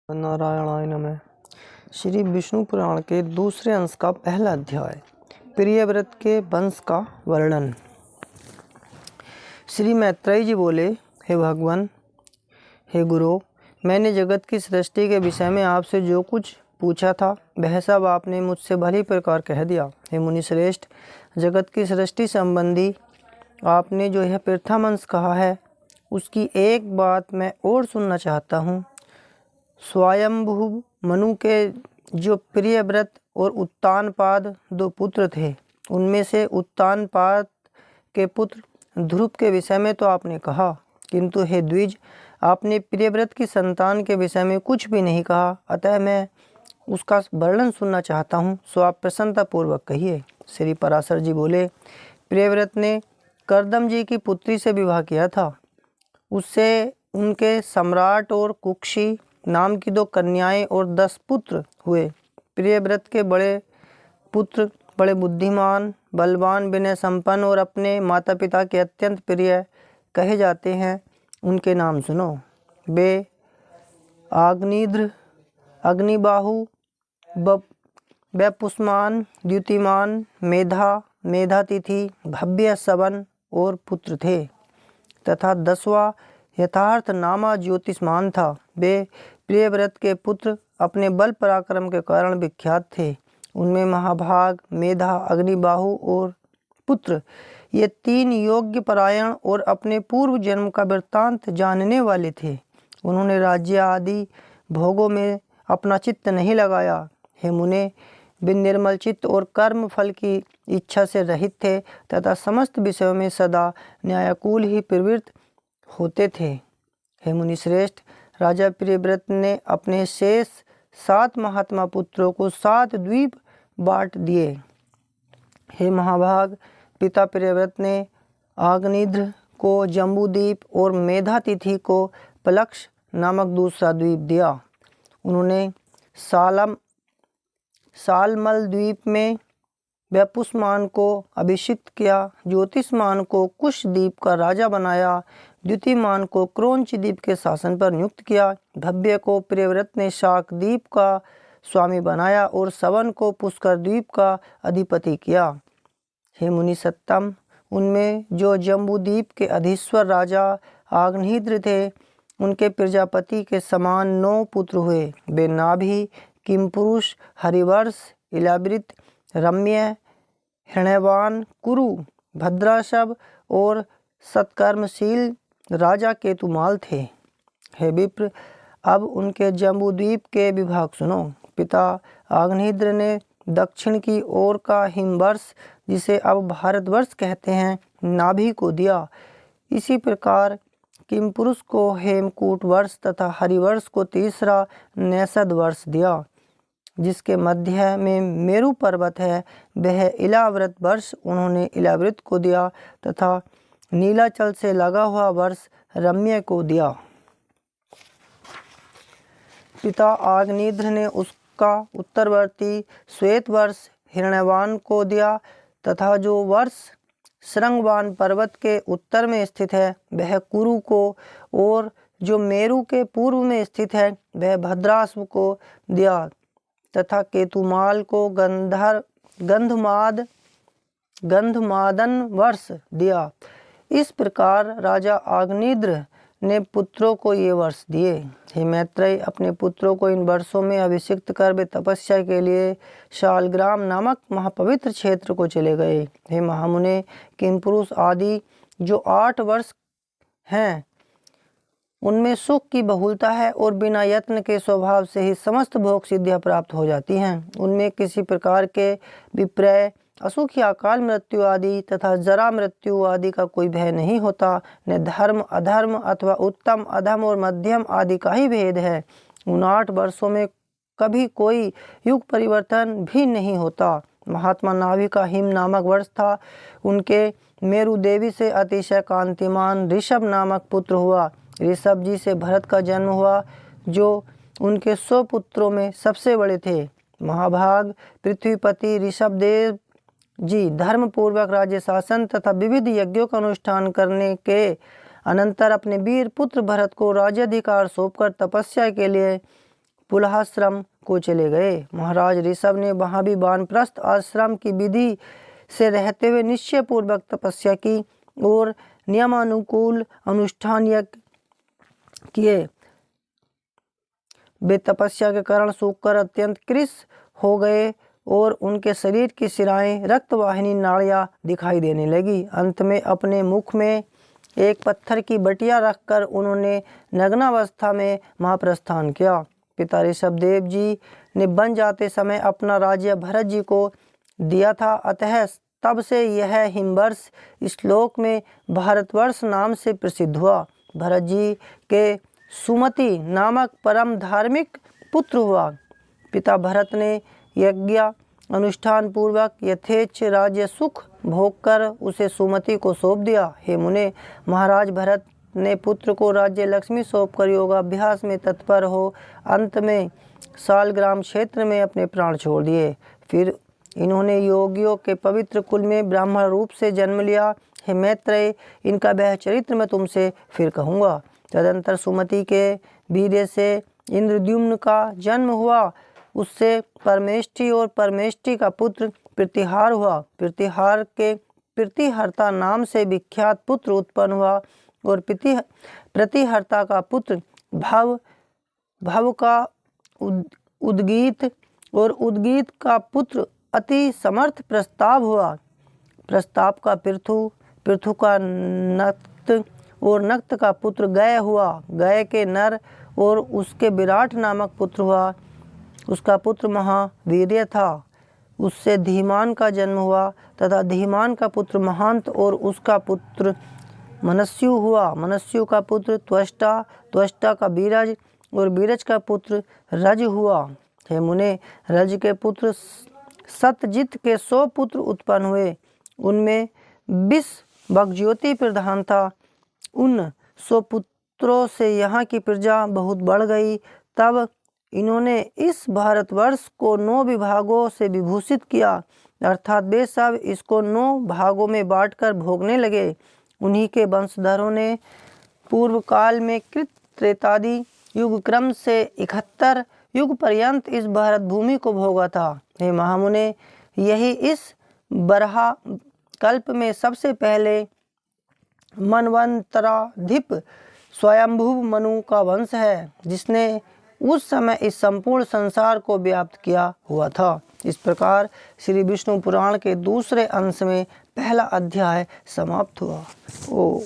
नारायणाय नमः। श्री विष्णु पुराण के दूसरे अंश का पहला अध्याय, प्रियव्रत के वंश का वर्णन। श्री मैत्रेय जी बोले, हे भगवान, हे गुरु, मैंने जगत की सृष्टि के विषय में आपसे जो कुछ पूछा था वह सब आपने मुझसे भली प्रकार कह दिया। हे मुनि श्रेष्ठ, जगत की सृष्टि संबंधी आपने जो यह प्रथम अंश कहा है उसकी एक बात मैं और सुनना चाहता हूँ। स्वयंभू मनु के जो प्रियव्रत और उत्तानपाद दो पुत्र थे, उनमें से उत्तानपाद के पुत्र ध्रुव के विषय में तो आपने कहा, किंतु हे द्विज, आपने प्रियव्रत की संतान के विषय में कुछ भी नहीं कहा। अतः मैं उसका वर्णन सुनना चाहता हूँ, सो आप प्रसन्नतापूर्वक कहिए। श्री पराशर जी बोले, प्रियव्रत ने करदम जी की पुत्री से विवाह किया था। उससे उनके सम्राट और कुक्षी नाम की 2 कन्याएं और 10 पुत्र हुए। प्रियव्रत के बड़े पुत्र बड़े बुद्धिमान, बलवान, विनय संपन्न और अपने माता पिता के अत्यंत प्रिय कहे जाते हैं। उनके नाम सुनो। वे आग्निद्र, अग्निबाहु, वैपुष्मान, द्युतिमान, मेधा, मेधातिथि, भव्य, सवन और पुत्र थे, तथा 10वां यथार्थ नामा ज्योतिष्मान था। वे प्रियव्रत के पुत्र अपने बल पराक्रम के कारण विख्यात थे। उनमें महाभाग, मेधा, अग्निबाहु और पुत्र ये 3 योग्य परायण और अपने पूर्व जन्म का वृत्तांत जानने वाले थे। उन्होंने राज्य आदि भोगों में अपना चित्त नहीं लगाया। हे मुने, वे निर्मल चित्त और कर्म फल की इच्छा से रहित थे तथा समस्त विषयों में सदा न्यायाकुल ही प्रवृत्त होते थे। हे मुनि श्रेष्ठ, राजा प्रियव्रत ने अपने शेष 7 महात्मा पुत्रों को 7 द्वीप बांट दिए। हे महाभाग, पिता प्रियव्रत ने आग्निद्र को जम्बूद्वीप और मेधातिथि को पलक्ष नामक दूसरा द्वीप दिया। उन्होंने सालमल द्वीप में वैपुष्मान को अभिषिक्त किया, ज्योतिष्मान को कुशद्वीप का राजा बनाया, द्युतिमान को क्रोंच द्वीप के शासन पर नियुक्त किया, भव्य को प्रियव्रत ने शाकद्वीप का स्वामी बनाया और सवन को पुष्कर द्वीप का अधिपति किया। हे मुनि सत्तम, उनमें जो जम्बूद्वीप के अधीश्वर राजा आग्निद्र थे, उनके प्रजापति के समान 9 पुत्र हुए। वे नाभि, किमपुरुष, हरिवर्ष, इलावृत, रम्य, हृणयवान, कुरु, भद्राशव और सत्कर्मशील राजा केतुमाल थे। हे विप्र, अब उनके जम्बूद्वीप के विभाग सुनो। पिता आग्निद्र ने दक्षिण की ओर का हिमवर्ष, जिसे अब भारतवर्ष कहते हैं, नाभि को दिया। इसी प्रकार किमपुरुष को हेमकूट वर्ष तथा हरिवर्ष को तीसरा नैषद वर्ष दिया। जिसके मध्य में मेरु पर्वत है, वह इलाव्रत वर्ष उन्होंने इलावृत को दिया तथा नीलाचल से लगा हुआ वर्ष रम्य को दिया। पिता आग्निद्र ने उसका उत्तरवर्ती श्वेत वर्ष हिरण्यवान को दिया तथा जो वर्ष श्रृंगवान पर्वत के उत्तर में स्थित है वह कुरु को, और जो मेरु के पूर्व में स्थित है वह भद्राश्व को दिया तथा केतुमाल को गंधमादन वर्ष दिया। इस प्रकार राजा आग्निद्र ने पुत्रों को ये वर्ष दिए। हे मैत्रेय, अपने पुत्रों को इन वर्षों में अभिषिक्त कर वे तपस्या के लिए शालग्राम नामक महापवित्र क्षेत्र को चले गए। हे महामुने, किमपुरुष आदि जो 8 वर्ष हैं, उनमें सुख की बहुलता है और बिना यत्न के स्वभाव से ही समस्त भोग सिद्धियां प्राप्त हो जाती हैं। उनमें किसी प्रकार के विपर्य, असुख या अकाल मृत्यु आदि तथा जरा मृत्यु आदि का कोई भय नहीं होता। न धर्म अधर्म अथवा उत्तम अधम और मध्यम आदि का ही भेद है। उन 8 वर्षों में कभी कोई युग परिवर्तन भी नहीं होता। महात्मा नाभि का हिम नामक वर्ष था। उनके मेरु देवी से अतिशय कांतिमान ऋषभ नामक पुत्र हुआ। ऋषभ जी से भरत का जन्म हुआ, जो उनके 100 पुत्रों में सबसे बड़े थे। महाभाग, पृथ्वीपति ऋषभदेव जी धर्मपूर्वक राज्य शासन तथा विविध यज्ञों का अनुष्ठान करने के अनंतर अपने वीर पुत्र भरत को राज्याधिकार सौंपकर तपस्या के लिए पुलहाश्रम को चले गए। महाराज ऋषभ ने वहाँ भी वानप्रस्थ आश्रम की विधि से रहते हुए निश्चय पूर्वक तपस्या की और नियमानुकूल अनुष्ठान यज्ञ किए। वे तपस्या के कारण सूखकर अत्यंत कृश हो गए और उनके शरीर की शिराएं रक्तवाहिनी नाड़ियाँ दिखाई देने लगी। अंत में अपने मुख में एक पत्थर की बटिया रखकर उन्होंने नग्नावस्था में महाप्रस्थान किया। पिता ऋषभदेव जी ने वन जाते समय अपना राज्य भरत जी को दिया था, अतः तब से यह हिमवर्ष श्लोक में भारतवर्ष नाम से प्रसिद्ध हुआ। भरत जी के सुमति नामक परम धार्मिक पुत्र हुआ। पिता भरत ने यज्ञ अनुष्ठान पूर्वक यथेच्छ राज्य सुख भोग कर उसे सुमति को सौंप दिया। हे मुने, महाराज भरत ने पुत्र को राज्य लक्ष्मी सौंपकर योगाभ्यास में तत्पर हो अंत में सालग्राम क्षेत्र में अपने प्राण छोड़ दिए। फिर इन्होंने योगियों के पवित्र कुल में ब्राह्मण रूप से जन्म लिया। हे मैत्रेय, इनका वह चरित्र मैं तुमसे फिर कहूँगा। तदंतर सुमति के वीर्य से इंद्रद्युम्न का जन्म हुआ। उससे परमेष्टि और परमेष्टि का पुत्र प्रतिहार हुआ। प्रतिहार के प्रतिहर्ता नाम से विख्यात पुत्र उत्पन्न हुआ और प्रतिहर्ता का पुत्र भव का उद्गीत और उद्गीत का पुत्र अति समर्थ प्रस्ताव हुआ। प्रस्ताव का पृथु, पृथु का नक्त और नक्त का पुत्र गय हुआ। गय के नर और उसके विराट नामक पुत्र हुआ। उसका पुत्र महावीर्य था। उससे धीमान का जन्म हुआ तथा धीमान का पुत्र महांत और उसका पुत्र मनस्यु हुआ। मनस्यु का पुत्र त्वष्टा, त्वष्टा का बीरज और बीरज का पुत्र रज हुआ। हे मुने, रज के पुत्र सतजित के 100 पुत्र उत्पन्न हुए। उनमें 20 बकज्योति प्रधान था। उन 100 पुत्रों से यहाँ की प्रजा बहुत बढ़ गई। तब इन्होंने इस भारतवर्ष को 9 विभागों से विभूषित किया, अर्थात वे सब इसको 9 भागों में बांटकर भोगने लगे। उन्हीं के वंशधरों ने पूर्व काल में कृत त्रेतादि युग क्रम से 71 युग पर्यंत इस भारत भूमि को भोगा था। हे महामुने, यही इस बरहा कल्प में सबसे पहले मनवंतराधिप स्वयंभू मनु का वंश है, जिसने उस समय इस संपूर्ण संसार को व्याप्त किया हुआ था। इस प्रकार श्री विष्णु पुराण के दूसरे अंश में पहला अध्याय समाप्त हुआ। ओ